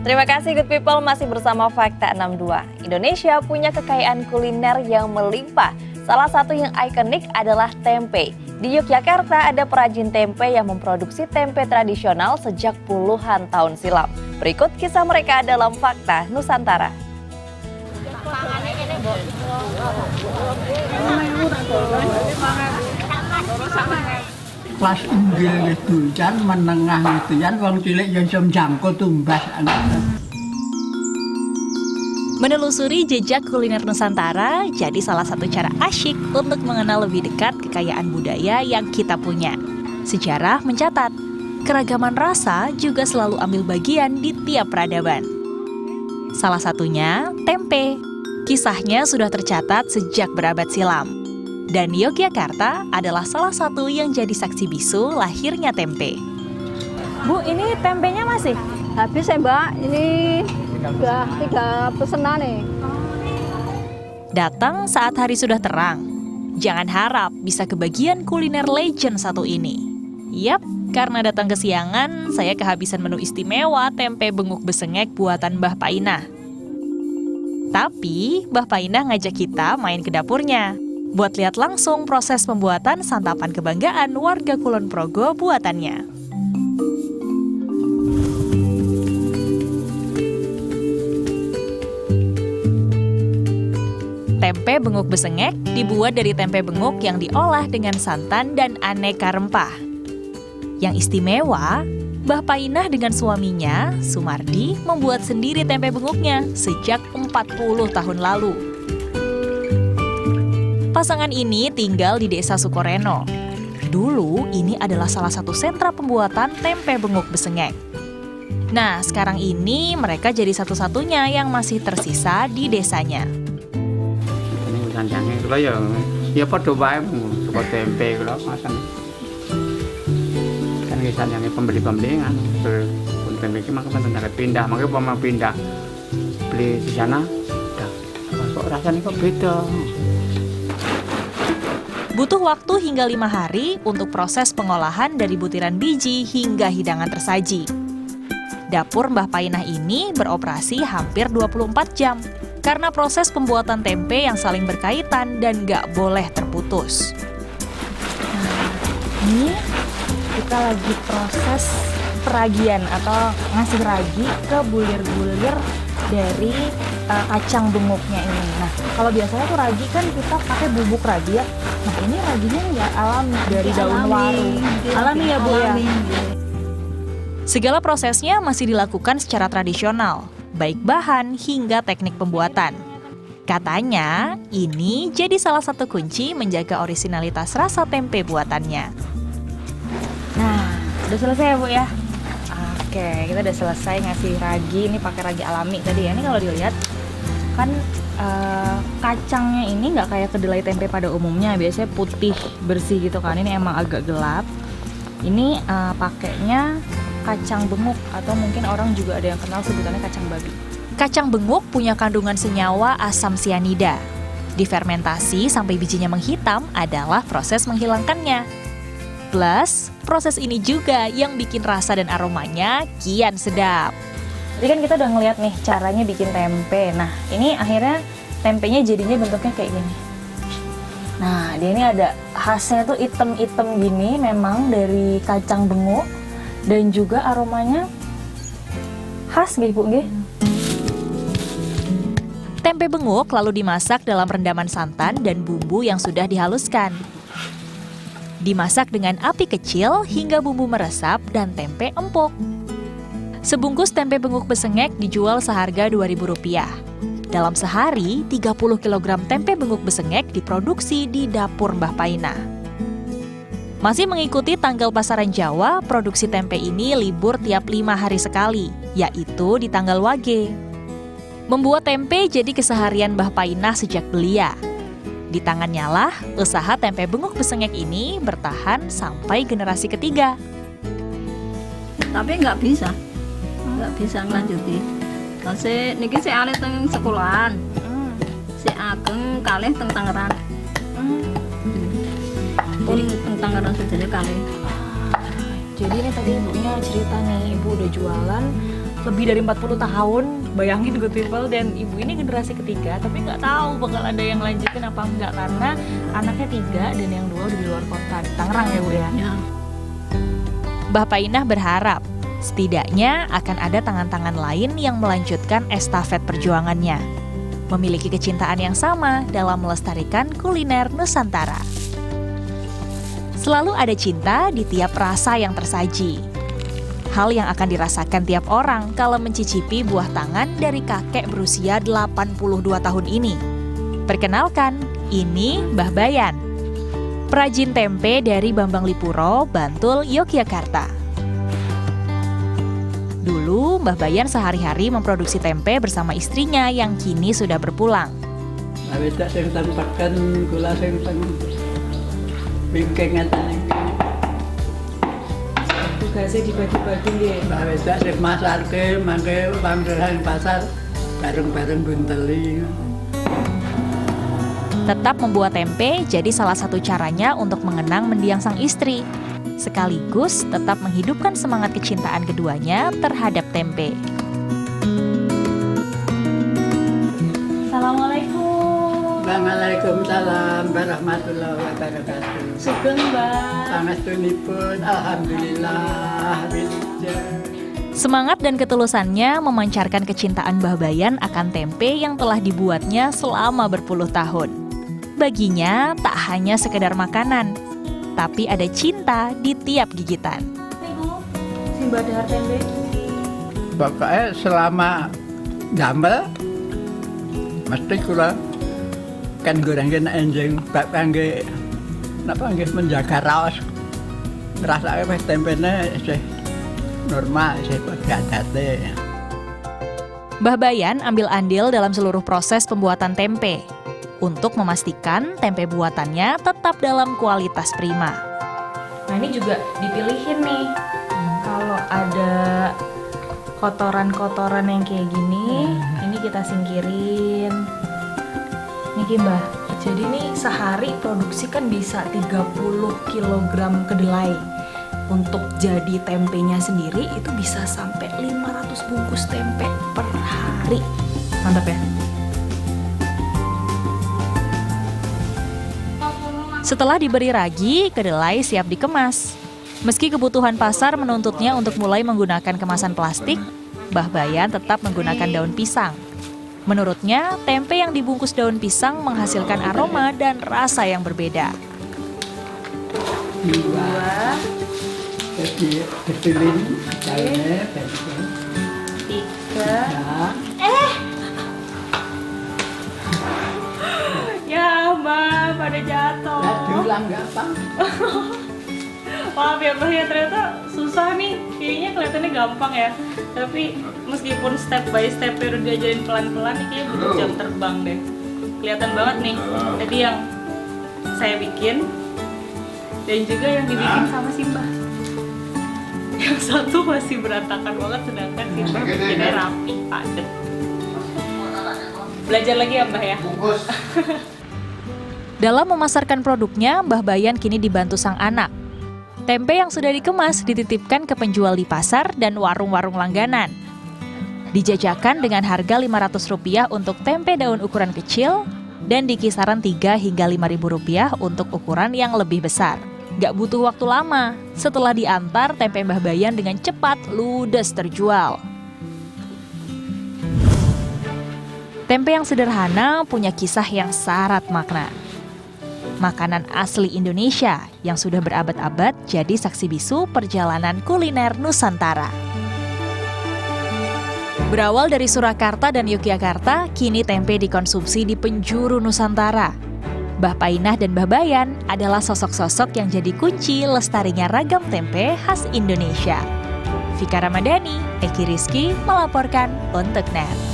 Terima kasih Good People, masih bersama Fakta 62. Indonesia punya kekayaan kuliner yang melimpah. Salah satu yang ikonik adalah tempe. Di Yogyakarta ada perajin tempe yang memproduksi tempe tradisional sejak puluhan tahun silam. Berikut kisah mereka dalam Fakta Nusantara. Kelas inggil itu jan menengah itu jan wong cilik yang jangkau tumbas. Menelusuri jejak kuliner Nusantara jadi salah satu cara asyik untuk mengenal lebih dekat kekayaan budaya yang kita punya. Sejarah mencatat, keragaman rasa juga selalu ambil bagian di tiap peradaban. Salah satunya tempe. Kisahnya sudah tercatat sejak berabad silam. Dan Yogyakarta adalah salah satu yang jadi saksi bisu lahirnya tempe. Bu, ini tempenya masih? Habis ya Mbak, ini udah 3 pesanan nih. Datang saat hari sudah terang. Jangan harap bisa kebagian kuliner legend satu ini. Yap, karena datang kesiangan, saya kehabisan menu istimewa tempe benguk besengek buatan Mbah Painah. Tapi, Mbah Painah ngajak kita main ke dapurnya buat lihat langsung proses pembuatan santapan kebanggaan warga Kulon Progo buatannya. Tempe benguk besengek dibuat dari tempe benguk yang diolah dengan santan dan aneka rempah. Yang istimewa, Mbah Painah dengan suaminya, Sumardi, membuat sendiri tempe benguknya sejak 40 tahun lalu. Pasangan ini tinggal di Desa Sukoreno. Dulu ini adalah salah satu sentra pembuatan tempe benguk besengek. Nah, sekarang ini mereka jadi satu-satunya yang masih tersisa di desanya. Ini sanjangnya kalau ya pada baik suka tempe kalau masan. Kan sanjangnya pembeli-pembeli kan, tempe itu makanya pindah, makanya mau pindah beli di sana, kok rasanya kok beda. Butuh waktu hingga 5 hari untuk proses pengolahan dari butiran biji hingga hidangan tersaji. Dapur Mbah Painah ini beroperasi hampir 24 jam karena proses pembuatan tempe yang saling berkaitan dan gak boleh terputus. Nah, ini kita lagi proses peragian atau ngasih ragi ke bulir-bulir dari kacang benguknya ini. Nah, kalau biasanya tuh ragi kan kita pakai bubuk ragi ya. Nah, ini raginya ya alami dari daun waru. Alami ya Bu ya. Segala prosesnya masih dilakukan secara tradisional, baik bahan hingga teknik pembuatan. Katanya, ini jadi salah satu kunci menjaga orisinalitas rasa tempe buatannya. Nah, udah selesai ya Bu ya. Oke, kita udah selesai ngasih ragi. Ini pakai ragi alami tadi ya. Ini kalau dilihat kan kacangnya ini nggak kayak kedelai tempe pada umumnya. Biasanya putih bersih gitu kan. Ini emang agak gelap. Ini pakainya kacang benguk atau mungkin orang juga ada yang kenal sebutannya kacang babi. Kacang benguk punya kandungan senyawa asam sianida. Difermentasi sampai bijinya menghitam adalah proses menghilangkannya. Plus, proses ini juga yang bikin rasa dan aromanya kian sedap. Jadi kan kita udah ngeliat nih caranya bikin tempe. Nah, ini akhirnya tempenya jadinya bentuknya kayak gini. Nah, dia ini ada khasnya tuh item-item gini memang dari kacang benguk. Dan juga aromanya khas nggih Bu nggih? Tempe benguk lalu dimasak dalam rendaman santan dan bumbu yang sudah dihaluskan. Dimasak dengan api kecil hingga bumbu meresap dan tempe empuk. Sebungkus tempe benguk besengek dijual seharga Rp2.000. Dalam sehari, 30 kg tempe benguk besengek diproduksi di dapur Mbah Painah. Masih mengikuti tanggal pasaran Jawa, produksi tempe ini libur tiap 5 hari sekali, yaitu di tanggal Wage. Membuat tempe jadi keseharian Mbah Painah sejak belia. Di tangannya lah, usaha tempe benguk besengek ini bertahan sampai generasi ketiga. Tapi nggak bisa ngelanjuti. Saya niki saya alih teng sekolahan, saya ageng kalih teng Tangerang. Jadi teng Tangerang saja kalih. Jadi ini tadi ibunya cerita nih, ibu udah jualan lebih dari 40 tahun, bayangin good people. Dan ibu ini generasi ketiga, tapi nggak tahu bakal ada yang lanjutin apa enggak karena anaknya 3 dan yang 2 udah di luar kota, di Tangerang ya Bu ya. Ya. Mbah Painah berharap setidaknya akan ada tangan-tangan lain yang melanjutkan estafet perjuangannya, memiliki kecintaan yang sama dalam melestarikan kuliner Nusantara. Selalu ada cinta di tiap rasa yang tersaji. Hal yang akan dirasakan tiap orang kalau mencicipi buah tangan dari kakek berusia 82 tahun ini. Perkenalkan, ini Mbah Bayan, perajin tempe dari Bambang Lipuro, Bantul, Yogyakarta. Dulu, Mbah Bayan sehari-hari memproduksi tempe bersama istrinya yang kini sudah berpulang. Wedak sing tampakan kula sing teng bingking ngaten iki. Tugasnya dibagi-bagi nggih. Mbak wedak sing masarke mangke panggilan pasar bareng-bareng bunteli. Tetap membuat tempe jadi salah satu caranya untuk mengenang mendiang sang istri, sekaligus tetap menghidupkan semangat kecintaan keduanya terhadap tempe. Assalamualaikum. Waalaikumsalam warahmatullahi wabarakatuh. Sugeng Mbak. Pangastunipun alhamdulillah wilujeng. Semangat dan ketulusannya memancarkan kecintaan Mbah Bayan akan tempe yang telah dibuatnya selama berpuluh tahun. Baginya tak hanya sekedar makanan, tapi ada cinta di tiap gigitan. Ibu, Simbah dahar tempe. Pokoknya selama damel mesti kula kan gorengin enjing bab kangge napa nggih menjaga raos. Ngrasake wis tempene isih normal, isih padha-adate. Mbah Bayan ambil andil dalam seluruh proses pembuatan tempe untuk memastikan tempe buatannya tetap dalam kualitas prima. Nah ini juga dipilihin nih. Kalau ada kotoran-kotoran yang kayak gini, ini kita singkirin. Niki Mbah, jadi nih sehari produksi kan bisa 30 kg kedelai. Untuk jadi tempenya sendiri itu bisa sampai 500 bungkus tempe per hari. Mantap ya? Setelah diberi ragi, kedelai siap dikemas. Meski kebutuhan pasar menuntutnya untuk mulai menggunakan kemasan plastik, Mbah Bayan tetap menggunakan daun pisang. Menurutnya, tempe yang dibungkus daun pisang menghasilkan aroma dan rasa yang berbeda. Dua. Jadi kecilin daunnya bensin. 3. Ya, Ya Mbak, pada jatuh. ya diulang gampang. Maaf ya Mbak ya, ternyata susah nih. Kayaknya kelihatannya gampang ya. Tapi meskipun step by step udah diajarin pelan-pelan, nih kayaknya butuh jam terbang deh. Kelihatan banget nih. Tadi yang saya bikin dan juga yang dibikin sama Simbah. Yang satu masih berantakan banget, sedangkan Simbah bikinnya rapi, padat. Belajar lagi ya Mbah ya. Dalam memasarkan produknya, Mbah Bayan kini dibantu sang anak. Tempe yang sudah dikemas dititipkan ke penjual di pasar dan warung-warung langganan. Dijajakan dengan harga Rp500 untuk tempe daun ukuran kecil dan di kisaran Rp3 hingga Rp5.000 untuk ukuran yang lebih besar. Gak butuh waktu lama, setelah diantar tempe Mbah Bayan dengan cepat ludes terjual. Tempe yang sederhana punya kisah yang syarat makna. Makanan asli Indonesia yang sudah berabad-abad jadi saksi bisu perjalanan kuliner Nusantara. Berawal dari Surakarta dan Yogyakarta, kini tempe dikonsumsi di penjuru Nusantara. Mbah Painah dan Mbah Bayan adalah sosok-sosok yang jadi kunci lestarinya ragam tempe khas Indonesia. Vika Ramadhani, Eki Rizky melaporkan untuk NET.